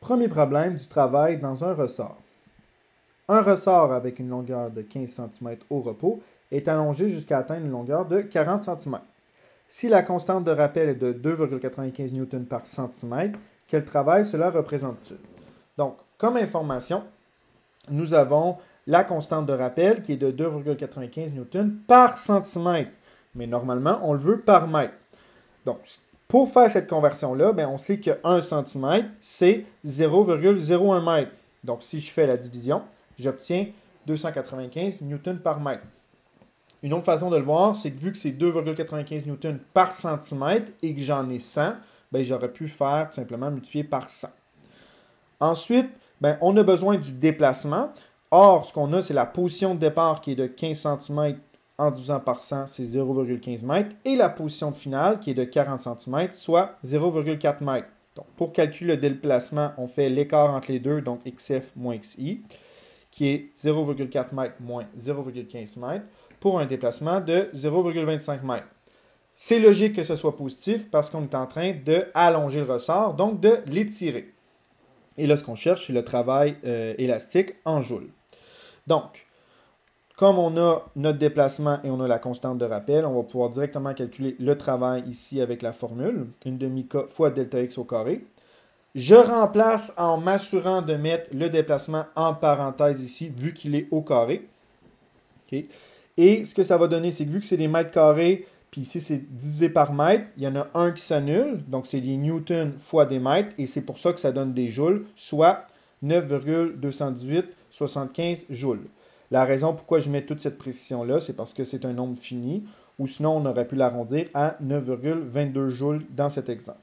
Premier problème du travail dans un ressort. Un ressort avec une longueur de 15 cm au repos est allongé jusqu'à atteindre une longueur de 40 cm. Si la constante de rappel est de 2,95 N par centimètre, quel travail cela représente-t-il? Donc, comme information, nous avons la constante de rappel qui est de 2,95 N par centimètre. Mais normalement, on le veut par mètre. Donc, pour faire cette conversion-là, on sait que 1 cm, c'est 0,01 m. Donc, si je fais la division, j'obtiens 295 N par mètre. Une autre façon de le voir, c'est que vu que c'est 2,95 N par centimètre et que j'en ai 100, j'aurais pu faire tout simplement multiplier par 100. Ensuite, on a besoin du déplacement. Or, ce qu'on a, c'est la position de départ qui est de 15 cm en divisant par 100, c'est 0,15 m. Et la position finale qui est de 40 cm, soit 0,4 m. Donc, pour calculer le déplacement, on fait l'écart entre les deux, donc XF moins XI, qui est 0,4 m moins 0,15 m, pour un déplacement de 0,25 m. C'est logique que ce soit positif parce qu'on est en train d'allonger le ressort, donc de l'étirer. Et là, ce qu'on cherche, c'est le travail élastique en joules. Donc, comme on a notre déplacement et on a la constante de rappel, on va pouvoir directement calculer le travail ici avec la formule, 1/2K fois delta X au carré. Je remplace en m'assurant de mettre le déplacement en parenthèse ici, vu qu'il est au carré. Okay. Et ce que ça va donner, c'est que vu que c'est des mètres carrés, puis ici c'est divisé par mètre, il y en a un qui s'annule, donc c'est des newtons fois des mètres, et c'est pour ça que ça donne des joules, soit 9,218,75 joules. La raison pourquoi je mets toute cette précision-là, c'est parce que c'est un nombre fini, ou sinon on aurait pu l'arrondir à 9,22 joules dans cet exemple.